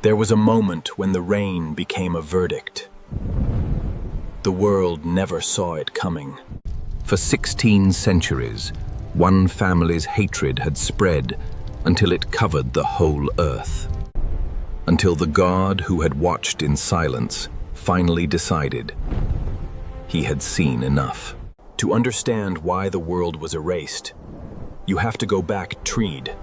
There was a moment when the rain became a verdict. The world never saw it coming. For 16 centuries, one family's hatred had spread until it covered the whole earth. Until the God who had watched in silence finally decided he had seen enough. To understand why the world was erased, you have to go back treed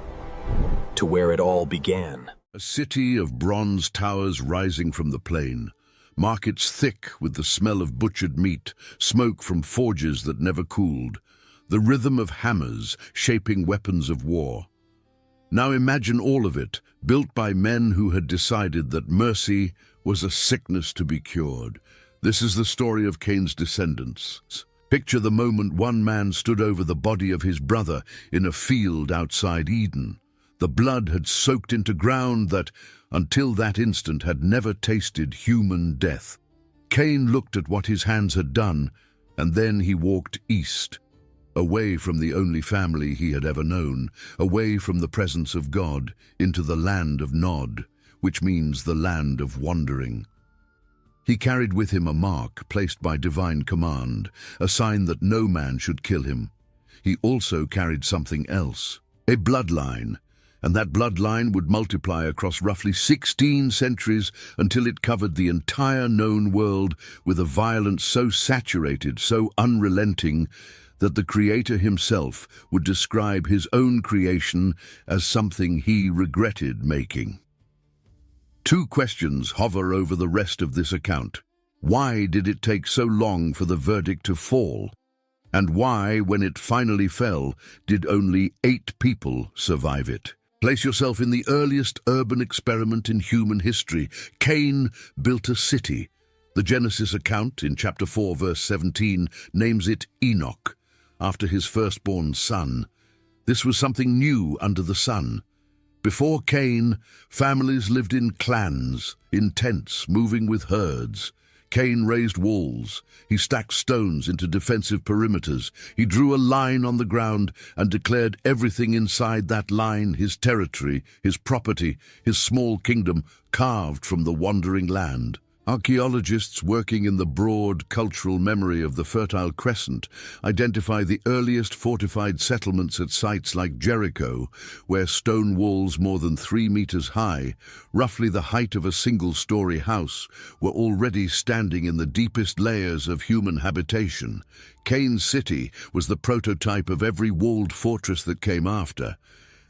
to where it all began. A city of bronze towers rising from the plain, markets thick with the smell of butchered meat, smoke from forges that never cooled, the rhythm of hammers shaping weapons of war. Now imagine all of it, built by men who had decided that mercy was a sickness to be cured. This is the story of Cain's descendants. Picture the moment one man stood over the body of his brother in a field outside Eden. The blood had soaked into ground that, until that instant, had never tasted human death. Cain looked at what his hands had done, and then he walked east, away from the only family he had ever known, away from the presence of God, into the land of Nod, which means the land of wandering. He carried with him a mark placed by divine command, a sign that no man should kill him. He also carried something else, a bloodline, and that bloodline would multiply across roughly 16 centuries until it covered the entire known world with a violence so saturated, so unrelenting, that the Creator himself would describe his own creation as something he regretted making. Two questions hover over the rest of this account. Why did it take so long for the verdict to fall? And why, when it finally fell, did only 8 people survive it? Place yourself in the earliest urban experiment in human history. Cain built a city. The Genesis account, in chapter 4, verse 17, names it Enoch, after his firstborn son. This was something new under the sun. Before Cain, families lived in clans, in tents, moving with herds. Cain raised walls. He stacked stones into defensive perimeters. He drew a line on the ground and declared everything inside that line his territory, his property, his small kingdom, carved from the wandering land. Archaeologists working in the broad cultural memory of the Fertile Crescent identify the earliest fortified settlements at sites like Jericho, where stone walls more than 3 meters high, roughly the height of a single-story house, were already standing in the deepest layers of human habitation. Cain's city was the prototype of every walled fortress that came after.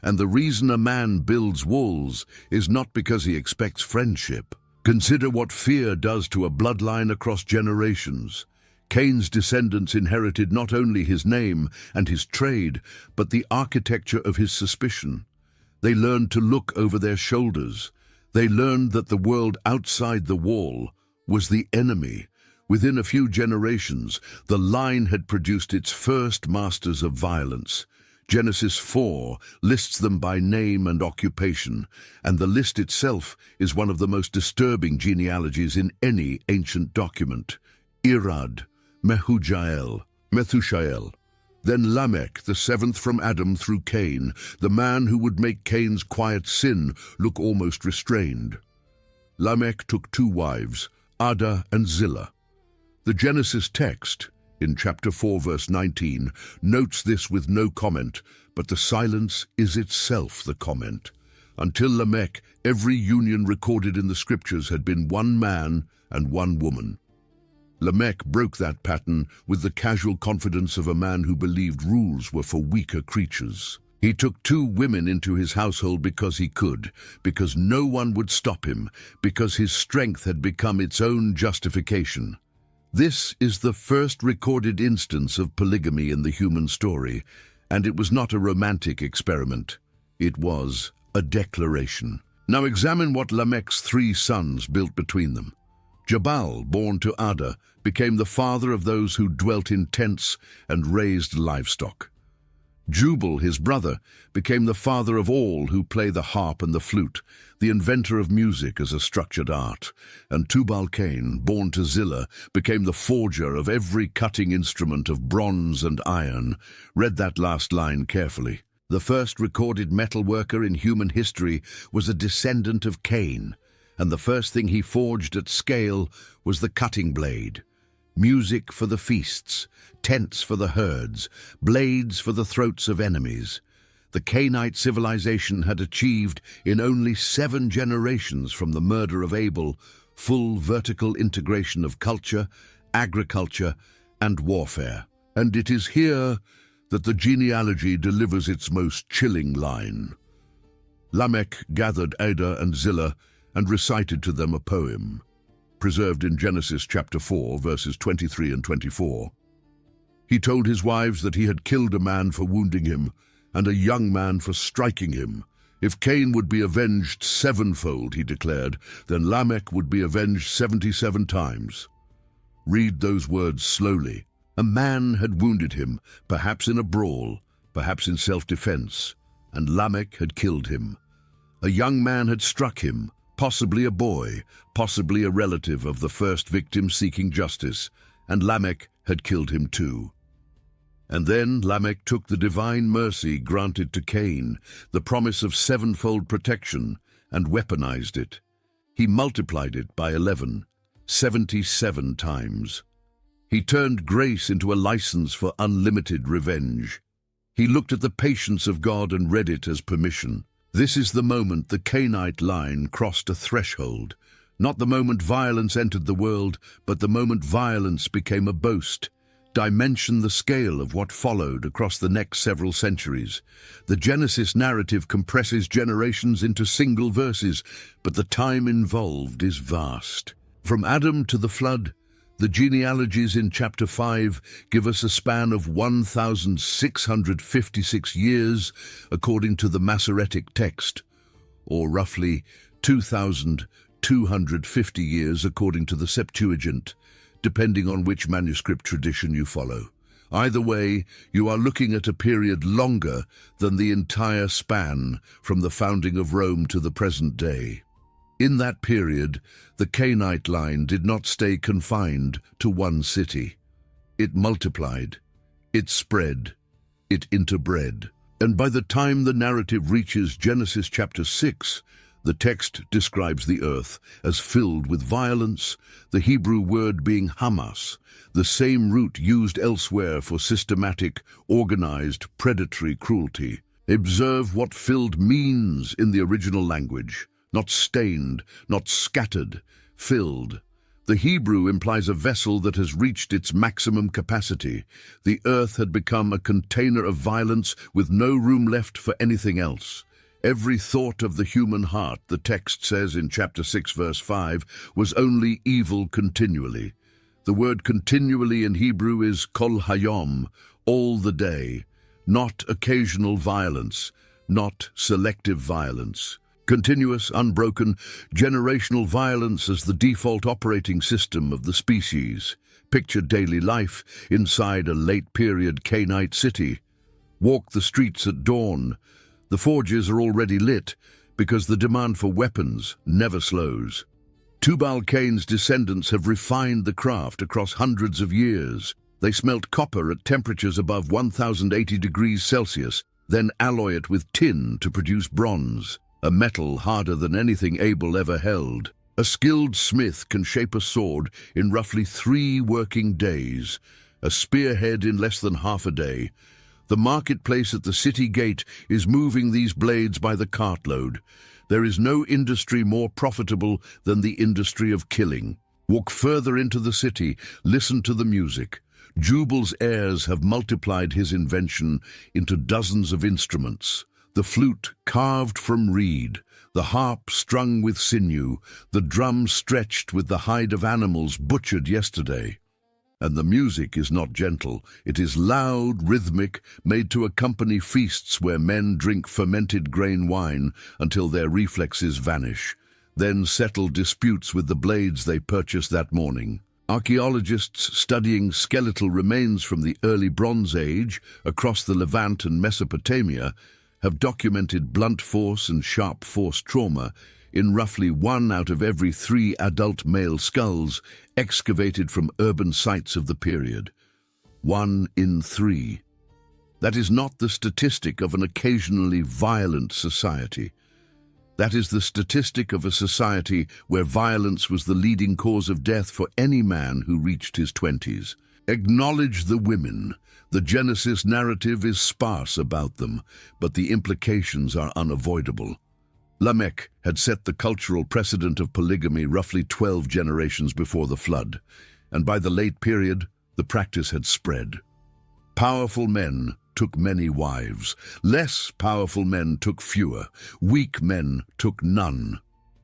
And the reason a man builds walls is not because he expects friendship. Consider what fear does to a bloodline across generations. Cain's descendants inherited not only his name and his trade, but the architecture of his suspicion. They learned to look over their shoulders. They learned that the world outside the wall was the enemy. Within a few generations, the line had produced its first masters of violence. Genesis 4 lists them by name and occupation, and the list itself is one of the most disturbing genealogies in any ancient document. Irad, Mehushael, then Lamech, the 7th from Adam through Cain, the man who would make Cain's quiet sin look almost restrained. Lamech took 2 wives, Ada and Zillah. The Genesis text, in chapter 4, verse 19, notes this with no comment, but the silence is itself the comment. Until Lamech, every union recorded in the scriptures had been 1 man and 1 woman. Lamech broke that pattern with the casual confidence of a man who believed rules were for weaker creatures. He took 2 women into his household because he could, because no one would stop him, because his strength had become its own justification. This is the first recorded instance of polygamy in the human story, and it was not a romantic experiment. It was a declaration. Now examine what Lamech's 3 sons built between them. Jabal, born to Ada, became the father of those who dwelt in tents and raised livestock. Jubal, his brother, became the father of all who play the harp and the flute, the inventor of music as a structured art. And Tubal-Cain, born to Zillah, became the forger of every cutting instrument of bronze and iron. Read that last line carefully. The first recorded metalworker in human history was a descendant of Cain. and the first thing he forged at scale was the cutting blade. Music for the feasts, tents for the herds, blades for the throats of enemies. The Cainite civilization had achieved, in only 7 generations from the murder of Abel, full vertical integration of culture, agriculture, and warfare. And it is here that the genealogy delivers its most chilling line. Lamech gathered Adah and Zillah and recited to them a poem, preserved in Genesis chapter 4, verses 23 and 24. He told his wives that he had killed a man for wounding him, and a young man for striking him. If Cain would be avenged 7-fold, he declared, then Lamech would be avenged 77 times. Read those words slowly. A man had wounded him, perhaps in a brawl, perhaps in self-defense, and Lamech had killed him. A young man had struck him, possibly a boy, possibly a relative of the first victim seeking justice, and Lamech had killed him too. And then Lamech took the divine mercy granted to Cain, the promise of 7-fold protection, and weaponized it. He multiplied it by 11, 77 times. He turned grace into a license for unlimited revenge. He looked at the patience of God and read it as permission. This is the moment the Cainite line crossed a threshold. Not the moment violence entered the world, but the moment violence became a boast. Dimension the scale of what followed across the next several centuries. The Genesis narrative compresses generations into single verses, but the time involved is vast. From Adam to the flood, the genealogies in chapter 5 give us a span of 1,656 years according to the Masoretic text, or roughly 2,250 years according to the Septuagint, depending on which manuscript tradition you follow. Either way, you are looking at a period longer than the entire span from the founding of Rome to the present day. In that period, the Cainite line did not stay confined to one city. It multiplied, it spread, it interbred. And by the time the narrative reaches Genesis chapter 6, the text describes the earth as filled with violence, the Hebrew word being Hamas, the same root used elsewhere for systematic, organized, predatory cruelty. Observe what filled means in the original language. Not stained, not scattered, filled. The Hebrew implies a vessel that has reached its maximum capacity. The earth had become a container of violence with no room left for anything else. Every thought of the human heart, the text says in chapter 6, verse 5, was only evil continually. The word continually in Hebrew is kol hayom, all the day, not occasional violence, not selective violence. Continuous, unbroken, generational violence as the default operating system of the species. Picture daily life inside a late-period Cainite city. Walk the streets at dawn. The forges are already lit because the demand for weapons never slows. Tubal-Cain's descendants have refined the craft across hundreds of years. They smelt copper at temperatures above 1,080 degrees Celsius, then alloy it with tin to produce bronze, a metal harder than anything Abel ever held. A skilled smith can shape a sword in roughly 3 working days, a spearhead in less than half a day. The marketplace at the city gate is moving these blades by the cartload. There is no industry more profitable than the industry of killing. Walk further into the city, listen to the music. Jubal's heirs have multiplied his invention into dozens of instruments. The flute carved from reed, the harp strung with sinew, the drum stretched with the hide of animals butchered yesterday. And the music is not gentle. It is loud, rhythmic, made to accompany feasts where men drink fermented grain wine until their reflexes vanish, then settle disputes with the blades they purchased that morning. Archaeologists studying skeletal remains from the early Bronze Age across the Levant and Mesopotamia have documented blunt force and sharp force trauma in roughly 1 out of every 3 adult male skulls excavated from urban sites of the period. 1 in 3. That is not the statistic of an occasionally violent society. That is the statistic of a society where violence was the leading cause of death for any man who reached his 20s. Acknowledge the women. The Genesis narrative is sparse about them, but the implications are unavoidable. Lamech had set the cultural precedent of polygamy roughly 12 generations before the flood, and by the late period, the practice had spread. Powerful men took many wives. Less powerful men took fewer. Weak men took none.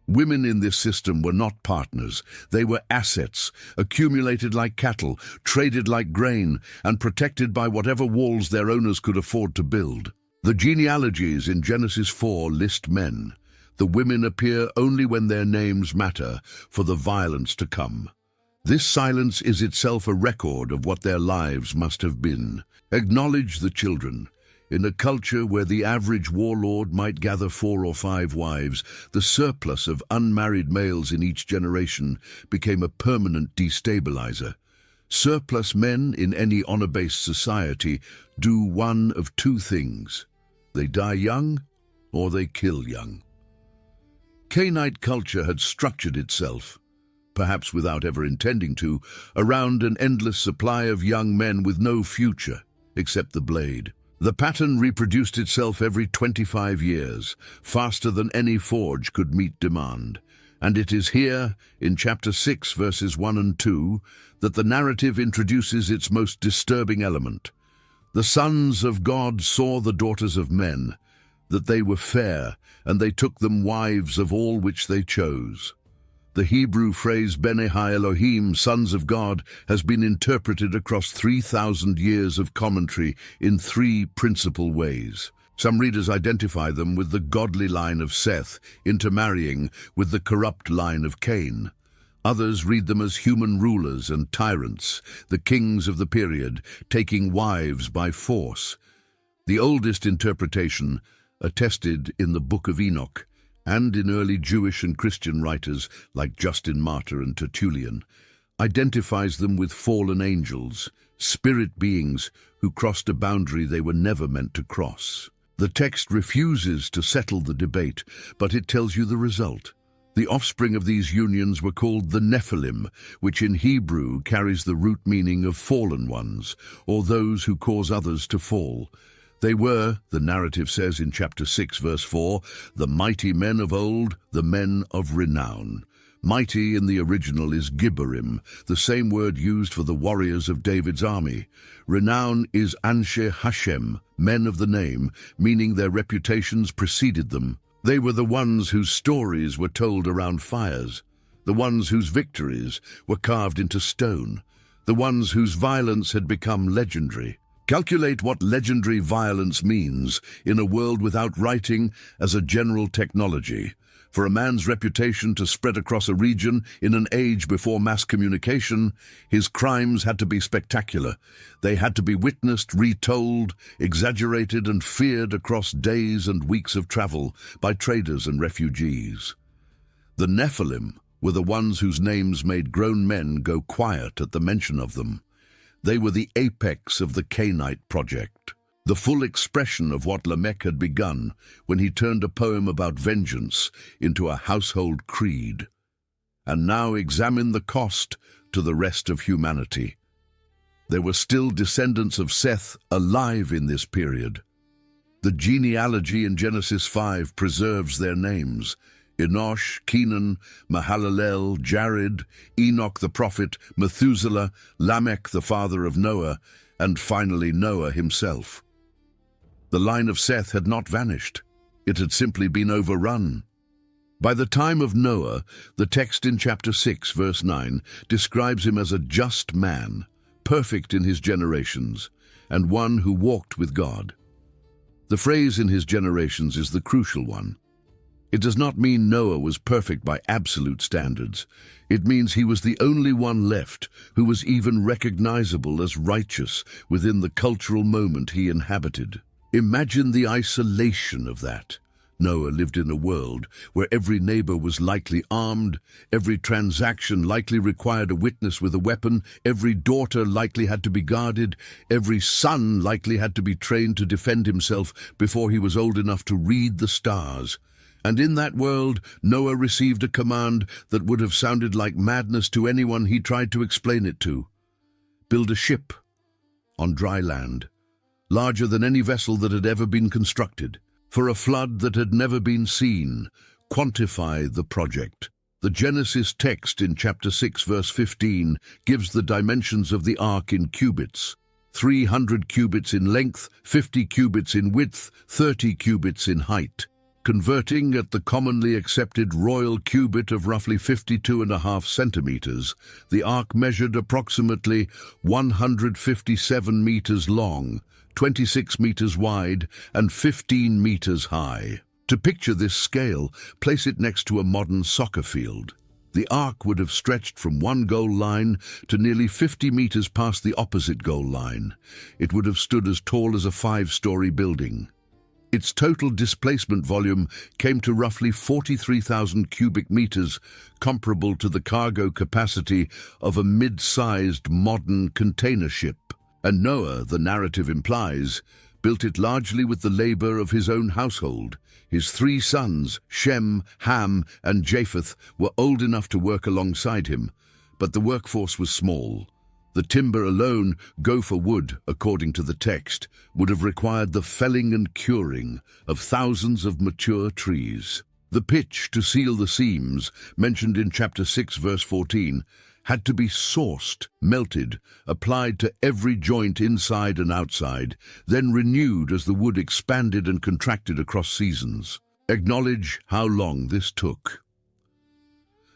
Women in this system were not partners. They were assets, accumulated like cattle, traded like grain, and protected by whatever walls their owners could afford to build. The genealogies in Genesis 4 list men. The women appear only when their names matter for the violence to come. This silence is itself a record of what their lives must have been. Acknowledge the children. In a culture where the average warlord might gather 4 or 5 wives, the surplus of unmarried males in each generation became a permanent destabilizer. Surplus men in any honor-based society do one of 2 things. They die young or they kill young. Cainite culture had structured itself, perhaps without ever intending to, around an endless supply of young men with no future except the blade. The pattern reproduced itself every 25 years, faster than any forge could meet demand. And it is here, in chapter 6, verses 1 and 2, that the narrative introduces its most disturbing element. The sons of God saw the daughters of men, that they were fair, and they took them wives of all which they chose. The Hebrew phrase Bene Ha-Elohim, sons of God, has been interpreted across 3,000 years of commentary in 3 principal ways. Some readers identify them with the godly line of Seth intermarrying with the corrupt line of Cain. Others read them as human rulers and tyrants, the kings of the period, taking wives by force. The oldest interpretation, attested in the Book of Enoch, and in early Jewish and Christian writers like Justin Martyr and Tertullian, identifies them with fallen angels, spirit beings who crossed a boundary they were never meant to cross. The text refuses to settle the debate, but it tells you the result. The offspring of these unions were called the Nephilim, which in Hebrew carries the root meaning of fallen ones, or those who cause others to fall. They were, the narrative says in chapter 6, verse 4, the mighty men of old, the men of renown. Mighty in the original is Gibborim, the same word used for the warriors of David's army. Renown is Anshe Hashem, men of the name, meaning their reputations preceded them. They were the ones whose stories were told around fires, the ones whose victories were carved into stone, the ones whose violence had become legendary. Calculate what legendary violence means in a world without writing as a general technology. For a man's reputation to spread across a region in an age before mass communication, his crimes had to be spectacular. They had to be witnessed, retold, exaggerated, and feared across days and weeks of travel by traders and refugees. The Nephilim were the ones whose names made grown men go quiet at the mention of them. They were the apex of the Cainite project, the full expression of what Lamech had begun when he turned a poem about vengeance into a household creed. And now examine the cost to the rest of humanity. There were still descendants of Seth alive in this period. The genealogy in Genesis 5 preserves their names: Enosh, Kenan, Mahalalel, Jared, Enoch the prophet, Methuselah, Lamech the father of Noah, and finally Noah himself. The line of Seth had not vanished. It had simply been overrun. By the time of Noah, the text in chapter 6, verse 9, describes him as a just man, perfect in his generations, and one who walked with God. The phrase "in his generations" is the crucial one. It does not mean Noah was perfect by absolute standards. It means he was the only one left who was even recognizable as righteous within the cultural moment he inhabited. Imagine the isolation of that. Noah lived in a world where every neighbor was likely armed, every transaction likely required a witness with a weapon, every daughter likely had to be guarded, every son likely had to be trained to defend himself before he was old enough to read the stars. And in that world, Noah received a command that would have sounded like madness to anyone he tried to explain it to. Build a ship on dry land, larger than any vessel that had ever been constructed, for a flood that had never been seen. Quantify the project. The Genesis text in chapter 6, verse 15 gives the dimensions of the ark in cubits. 300 cubits in length, 50 cubits in width, 30 cubits in height. Converting at the commonly accepted royal cubit of roughly 52.5 centimeters, the ark measured approximately 157 meters long, 26 meters wide, and 15 meters high. To picture this scale, place it next to a modern soccer field. The ark would have stretched from one goal line to nearly 50 meters past the opposite goal line. It would have stood as tall as a 5-story building. Its total displacement volume came to roughly 43,000 cubic meters, comparable to the cargo capacity of a mid-sized modern container ship. And Noah, the narrative implies, built it largely with the labor of his own household. His 3 sons, Shem, Ham, and Japheth, were old enough to work alongside him, but the workforce was small. The timber alone, gopher wood, according to the text, would have required the felling and curing of thousands of mature trees. The pitch to seal the seams, mentioned in chapter 6, verse 14, had to be sourced, melted, applied to every joint inside and outside, then renewed as the wood expanded and contracted across seasons. Acknowledge how long this took.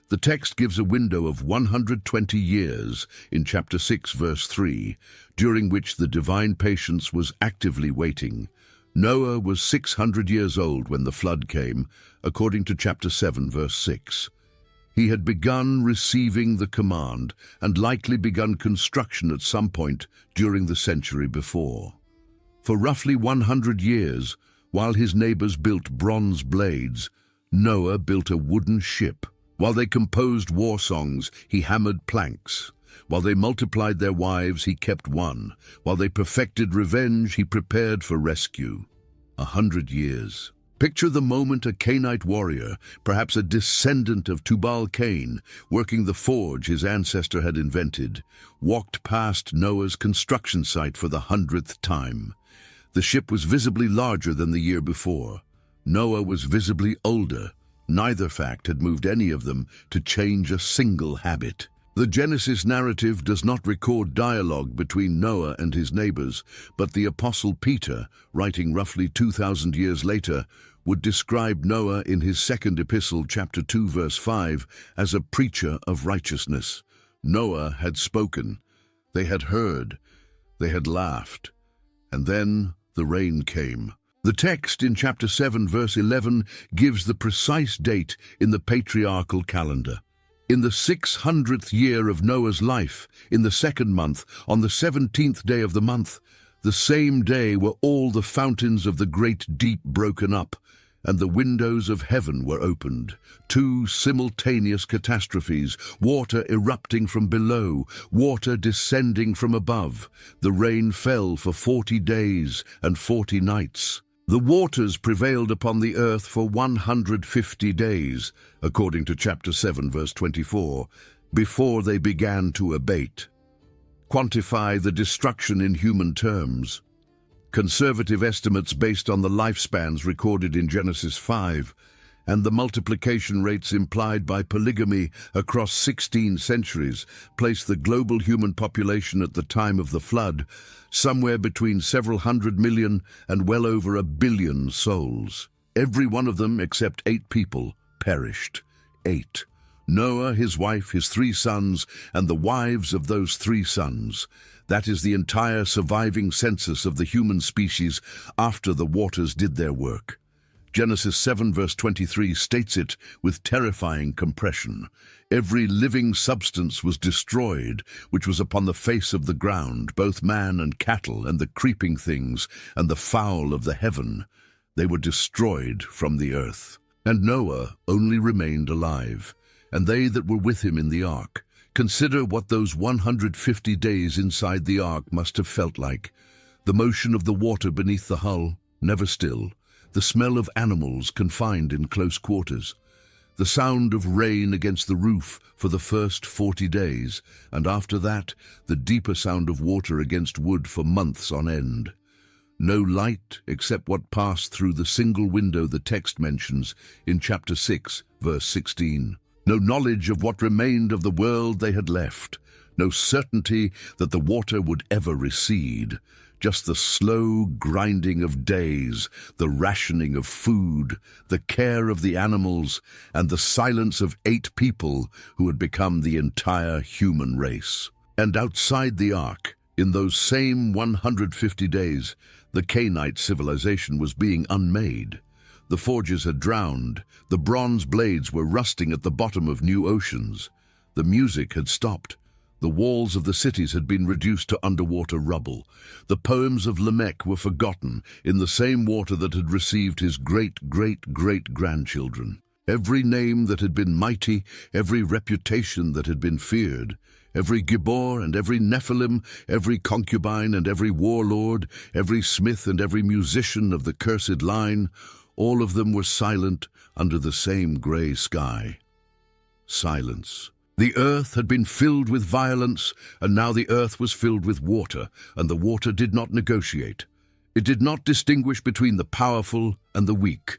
The text gives a window of 120 years in chapter 6, verse 3, during which the divine patience was actively waiting. Noah was 600 years old when the flood came, according to chapter 7, verse 6. He had begun receiving the command and likely begun construction at some point during the century before. For roughly 100 years, while his neighbors built bronze blades, Noah built a wooden ship. While they composed war songs, he hammered planks. While they multiplied their wives, he kept one. While they perfected revenge, he prepared for rescue. 100 years. Picture the moment a Cainite warrior, perhaps a descendant of Tubal Cain, working the forge his ancestor had invented, walked past Noah's construction site for the 100th time. The ship was visibly larger than the year before. Noah was visibly older. Neither fact had moved any of them to change a single habit. The Genesis narrative does not record dialogue between Noah and his neighbors, but the Apostle Peter, writing roughly 2,000 years later, would describe Noah in his second epistle, chapter 2, verse 5, as a preacher of righteousness. Noah had spoken, they had heard, they had laughed, and then the rain came. The text in chapter 7, verse 11, gives the precise date in the patriarchal calendar. In the 600th year of Noah's life, in the 2nd month, on the 17th day of the month, the same day were all the fountains of the great deep broken up, and the windows of heaven were opened. 2 simultaneous catastrophes, water erupting from below, water descending from above. The rain fell for 40 days and 40 nights. The waters prevailed upon the earth for 150 days, according to chapter 7, verse 24, before they began to abate. Quantify the destruction in human terms. Conservative estimates based on the lifespans recorded in Genesis 5 and the multiplication rates implied by polygamy across 16 centuries place the global human population at the time of the flood somewhere between several hundred million and well over 1 billion souls. Every one of them, except 8 people, perished. 8. Noah, his wife, his 3 sons, and the wives of those 3 sons. That is the entire surviving census of the human species after the waters did their work. Genesis 7 verse 23 states it with terrifying compression. Every living substance was destroyed, which was upon the face of the ground, both man and cattle, and the creeping things, and the fowl of the heaven. They were destroyed from the earth. And Noah only remained alive, and they that were with him in the ark. Consider what those 150 days inside the ark must have felt like. The motion of the water beneath the hull, never still. the smell of animals confined in close quarters, the sound of rain against the roof for the first 40 days, and after that, the deeper sound of water against wood for months on end. No light except what passed through the single window the text mentions in chapter 6, verse 16. No knowledge of what remained of the world they had left. No certainty that the water would ever recede. Just the slow grinding of days, the rationing of food, the care of the animals, and the silence of 8 people who had become the entire human race. And outside the ark, in those same 150 days, the Cainite civilization was being unmade. The forges had drowned, the bronze blades were rusting at the bottom of new oceans. The music had stopped. The walls of the cities had been reduced to underwater rubble. The poems of Lamech were forgotten in the same water that had received his great-great-great-grandchildren. Every name that had been mighty, every reputation that had been feared, every Gibbor and every Nephilim, every concubine and every warlord, every smith and every musician of the cursed line, all of them were silent under the same grey sky. Silence. The earth had been filled with violence, and now the earth was filled with water, and the water did not negotiate. It did not distinguish between the powerful and the weak.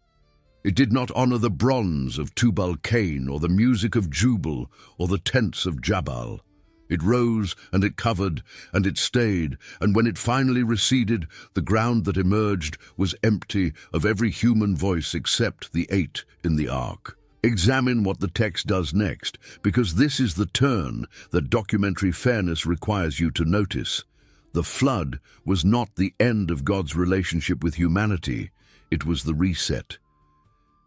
It did not honor the bronze of Tubal-Cain, or the music of Jubal, or the tents of Jabal. It rose, and it covered, and it stayed, and when it finally receded, the ground that emerged was empty of every human voice except the 8 in the ark. Examine what the text does next, because this is the turn that documentary fairness requires you to notice. The flood was not the end of God's relationship with humanity, it was the reset.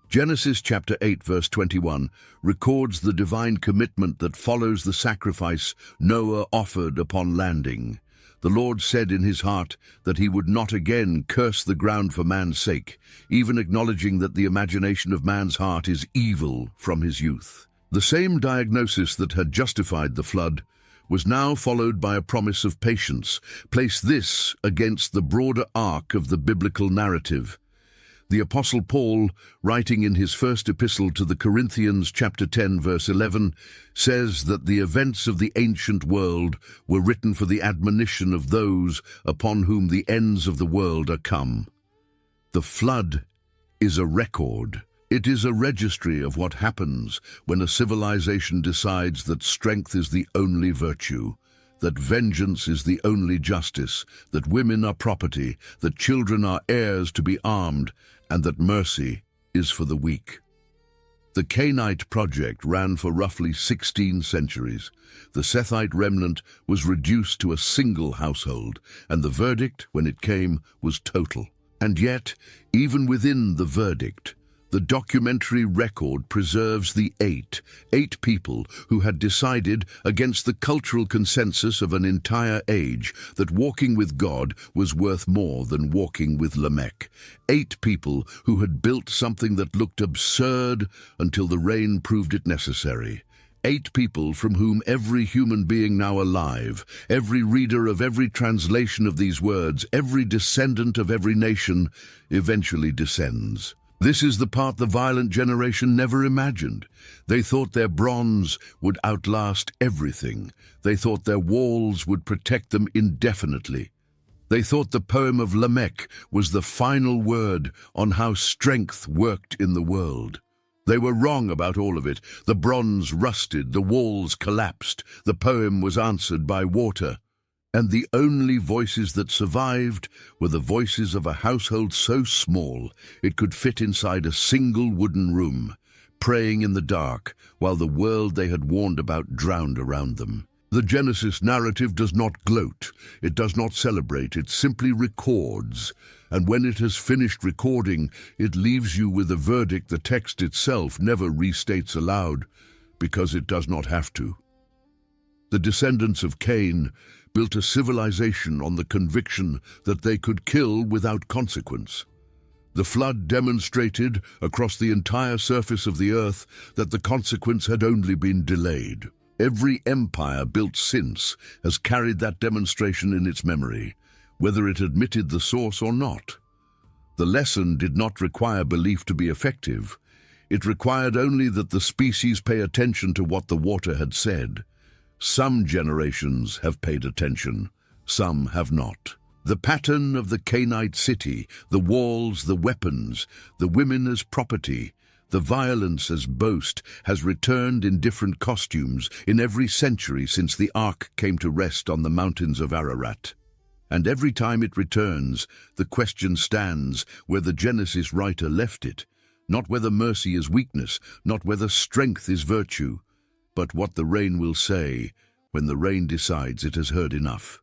Genesis chapter 8 verse 21 records the divine commitment that follows the sacrifice Noah offered upon landing. The Lord said in his heart that he would not again curse the ground for man's sake, even acknowledging that the imagination of man's heart is evil from his youth. The same diagnosis that had justified the flood was now followed by a promise of patience. Place this against the broader arc of the biblical narrative. The Apostle Paul, writing in his first epistle to the Corinthians chapter 10 verse 11, says that the events of the ancient world were written for the admonition of those upon whom the ends of the world are come. The flood is a record. It is a registry of what happens when a civilization decides that strength is the only virtue, that vengeance is the only justice, that women are property, that children are heirs to be armed, and that mercy is for the weak. The Cainite project ran for roughly 16 centuries. The Sethite remnant was reduced to a single household, and the verdict, when it came, was total. And yet, even within the verdict, the documentary record preserves the eight people who had decided, against the cultural consensus of an entire age, that walking with God was worth more than walking with Lamech. 8 people who had built something that looked absurd until the rain proved it necessary. 8 people from whom every human being now alive, every reader of every translation of these words, every descendant of every nation, eventually descends. This is the part the violent generation never imagined. They thought their bronze would outlast everything. They thought their walls would protect them indefinitely. They thought the poem of Lamech was the final word on how strength worked in the world. They were wrong about all of it. The bronze rusted, the walls collapsed, the poem was answered by water. And the only voices that survived were the voices of a household so small it could fit inside a single wooden room, praying in the dark while the world they had warned about drowned around them. The Genesis narrative does not gloat, it does not celebrate, it simply records. And when it has finished recording, it leaves you with a verdict the text itself never restates aloud, because it does not have to. The descendants of Cain built a civilization on the conviction that they could kill without consequence. The flood demonstrated across the entire surface of the earth that the consequence had only been delayed. Every empire built since has carried that demonstration in its memory, whether it admitted the source or not. The lesson did not require belief to be effective. It required only that the species pay attention to what the water had said. Some generations have paid attention, some have not. The pattern of the Cainite city, the walls, the weapons, the women as property, the violence as boast, has returned in different costumes in every century since the Ark came to rest on the mountains of Ararat. And every time it returns, the question stands where the Genesis writer left it, not whether mercy is weakness, not whether strength is virtue, but what the rain will say when the rain decides it has heard enough.